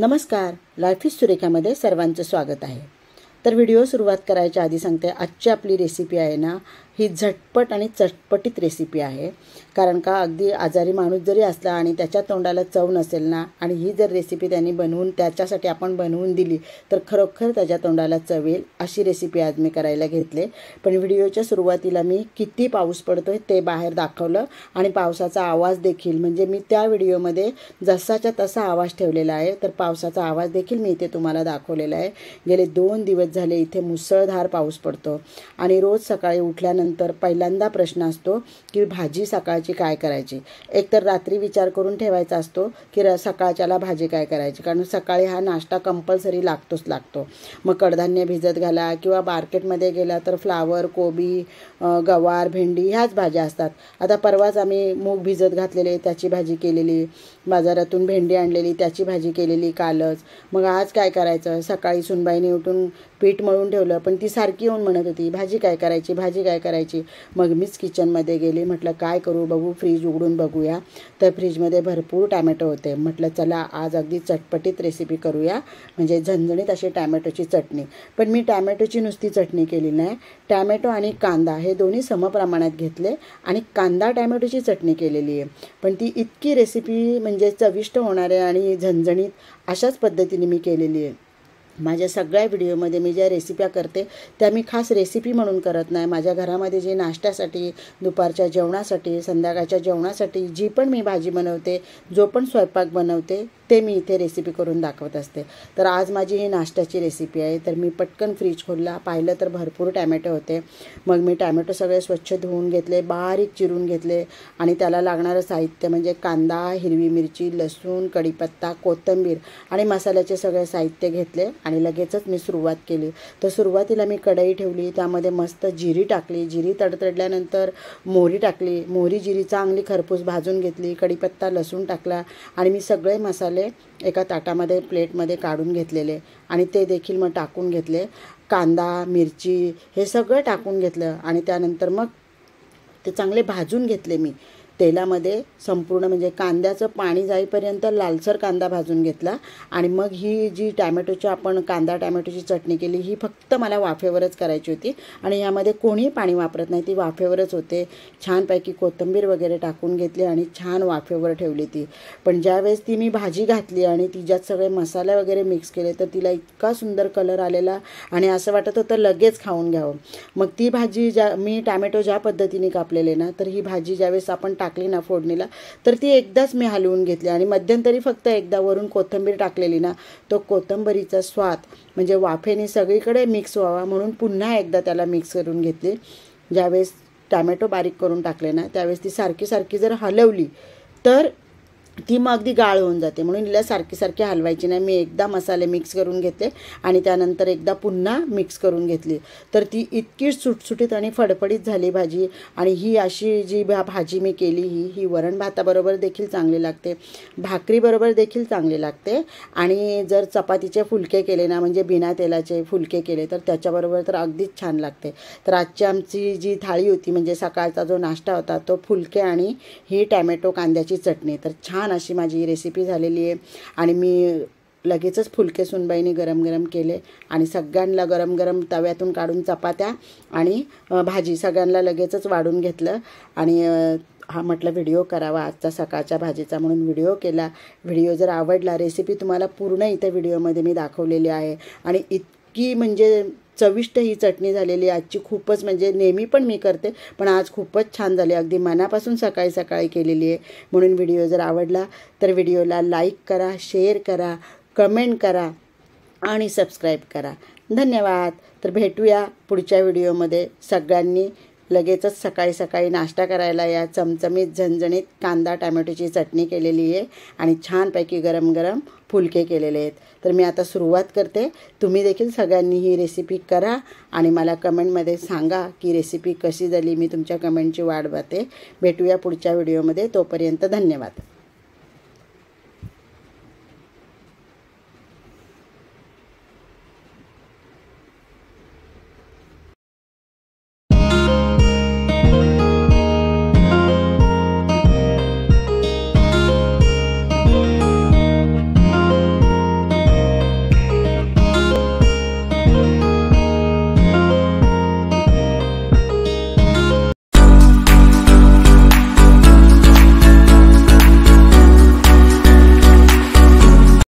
नमस्कार, life is सुरेखामध्ये सर्वांचं स्वागत आहे। तर व्हिडिओ सुरुवात करायच्या आधी सांगते, आजची आपली रेसिपी आहे ना, ही झटपट आणि चटपटीत रेसिपी आहे। कारण का अगदी आजारी माणूस जरी असला आणि त्याच्या तोंडाला चव नसेल ना, आणि ही जर रेसिपी त्यांनी बनवून त्याच्यासाठी आपण बनवून दिली तर खरोखर त्याच्या तोंडाला चव येईल अशी रेसिपी आज मी करायला घेतले। पण व्हिडिओच्या सुरुवातीला मी किती पाऊस पडतोय ते बाहेर दाखवलं आणि पावसाचा आवाज देखील, म्हणजे मी त्या व्हिडिओमध्ये जसाच्या तसा आवाज ठेवलेला आहे, तर पावसाचा आवाज देखील मी इथे तुम्हाला दाखवलेला आहे। गेले 2 दिवस झाले इथे मुसळधार पाऊस पडतो आणि रोज सकाळी उठल्यानंतर पहिल्यांदा प्रश्न असतो की भाजी सकाळची काय करायची। एक तर रात्री विचार करून ठेवायचा असतो की सकाळच्याला भाजी काय करायची, कारण सकाळी हा नाश्ता कंपल्सरी लागतो। मग कडधान्य भिजत घाला किंवा मार्केटमध्ये गेला तर फ्लावर, कोबी, गवार, भेंडी ह्याच भाज्या असतात। आता परवाच आम्ही मूग भिजत घातलेले त्याची भाजी केलेली, बाजारातून भेंडी आणलेली त्याची भाजी केलेली कालच। मग आज काय करायचं, सकाळी सुनबाईने उठून पीठ मळून ठेवलं, पण ती सारखी येऊन म्हणत होती भाजी काय करायची। मग मीच किचनमध्ये गेली, म्हटलं काय करू बघू, फ्रीज उघडून बघूया, तर फ्रीजमध्ये भरपूर टॅमॅटो होते। म्हटलं चला आज अगदी चटपटीत रेसिपी करूया, म्हणजे झणझणीत अशी टॅमॅटोची चटणी। पण मी टॅमॅटोची नुसती चटणी केली नाही, टॅमॅटो आणि कांदा हे दोन्ही समप्रमाणात घेतले आणि कांदा टॅमॅटोची चटणी केलेली आहे। पण ती इतकी रेसिपी म्हणजे चविष्ट होणारे आणि झणझणीत अशाच पद्धतीने मी केलेली आहे। माझ्या सगळ्या व्हिडिओमध्ये मी ज्या रेसिप्या करते त्या मी खास रेसिपी म्हणून करत नाही। माझ्या घरामध्ये जे नाश्त्यासाठी, दुपारच्या जेवणासाठी, संध्याकाळच्या जेवणासाठी जी पण मी भाजी बनवते, जो पण स्वयंपाक बनवते ते मी इथे रेसिपी करून दाखवत असते। तर आज माझी ही नाश्त्याची रेसिपी आहे। तर मी पटकन फ्रीज खोलला, पाहिलं तर भरपूर टॅमॅटो होते। मग मी टॅमॅटो सगळे स्वच्छ धुवून घेतले, बारीक चिरून घेतले आणि त्याला लागणारं साहित्य म्हणजे कांदा, हिरवी मिरची, लसूण, कढीपत्ता, कोथिंबीर आणि मसाल्याचे सगळे साहित्य घेतले आणि लगेचच मी सुरुवात केली। तर सुरुवातीला मी कढई ठेवली, त्यामध्ये मस्त जिरी टाकली, जिरी तडतडल्यानंतर मोहरी टाकली, मोहरी जिरी चांगली खरपूस भाजून घेतली, कढीपत्ता, लसूण टाकला आणि मी सगळे मसाले एका ताटामध्ये प्लेटमध्ये काढून घेतलेले आणि ते देखील मग टाकून घेतले। कांदा, मिरची हे सगळं टाकून घेतलं आणि त्यानंतर मग ते चांगले भाजून घेतले मी तेलामध्ये संपूर्ण, म्हणजे कांद्याचं पाणी जाईपर्यंत लालसर कांदा भाजून घेतला। आणि मग ही जी आपण कांदा टॅमॅटोची चटणी केली ही फक्त मला वाफेवरच करायची होती आणि यामध्ये कोणीही पाणी वापरत नाही, ती वाफेवरच होते। छानपैकी कोथिंबीर वगैरे टाकून घेतली आणि छान वाफेवर ठेवली ती। पण ज्यावेळेस ती मी भाजी घातली आणि तिच्यात सगळे मसाले वगैरे मिक्स केले तर तिला इतका सुंदर कलर आलेला आणि असं वाटत होतं लगेच खाऊन घ्यावं। मग ती भाजी मी टॅमॅटो ज्या पद्धतीने कापलेले ना, तर ही भाजी ज्यावेळेस आपण टाकली ना फोडणीला, तर ती एकदाच मी हलवून घेतली आणि मध्यंतरी फक्त एकदा वरून कोथिंबीर टाकलेली ना, तो कोथिंबीरीचा स्वाद म्हणजे वाफेने सगळीकडे मिक्स व्हावा म्हणून पुन्हा एकदा त्याला मिक्स करून घेतली। ज्यावेळेस टॅमॅटो बारीक करून टाकले ना, त्यावेळेस ती सारखी जर हलवली तर ती मग अगदी गाळ होऊन जाते, म्हणून हिला सारखी हलवायची नाही। मी एकदा मसाले मिक्स करून घेतले आणि त्यानंतर एकदा पुन्हा मिक्स करून घेतली, तर ती इतकी सुटसुटीत आणि फडफडीत झाली भाजी। आणि ही अशी जी भाजी मी केली ही वरण भाताबरोबर देखील चांगली लागते, भाकरीबरोबर देखील चांगली लागते आणि जर चपातीचे फुलके केले ना, म्हणजे बिना तेलाचे फुलके केले तर त्याच्याबरोबर तर अगदीच छान लागते। तर आजची आमची जी थाळी होती, म्हणजे सकाळचा जो नाश्ता होता तो फुलके आणि ही टॅमॅटो कांद्याची चटणी, तर छान अशी माझी रेसिपी झालेली आहे। आणि मी लगेचच फुलके सुनबाईने गरम केले आणि सगळ्यांना गरम तव्यातून काढून चपात्या आणि भाजी सगळ्यांना लगेचच वाढून घेतलं आणि हा म्हटलं व्हिडिओ करावा आजचा सकाळच्या भाजीचा, म्हणून व्हिडिओ केला। व्हिडिओ जर आवडला, रेसिपी तुम्हाला पूर्ण इथे व्हिडिओमध्ये मी दाखवलेली आहे आणि इतकी म्हणजे चविष्ट ही चटणी झालेली आजची, खूपच म्हणजे नेहमी पण मी करते पण आज खूपच छान झाली, अगदी मनापासून सकाळी केलेली आहे। म्हणून व्हिडिओ जर आवडला तर व्हिडिओला लाईक करा, शेअर करा, कमेंट करा आणि सबस्क्राईब करा। धन्यवाद। तर भेटूया पुढच्या व्हिडिओमध्ये। सगळ्यांनी लगेचच सकाळी नाश्ता करायला या। चमचमीत झणझणीत कांदा टॅमॅटोची चटणी केलेली आहे आणि छानपैकी गरम फुलके केलेले आहेत। तर मी आता सुरुवात करते, तुम्ही देखील सगळ्यांनी ही रेसिपी करा आणि मला कमेंटमध्ये सांगा की रेसिपी कशी झाली। मी तुमच्या कमेंटची वाट बघते। भेटूया पुढच्या व्हिडिओमध्ये, तोपर्यंत धन्यवाद।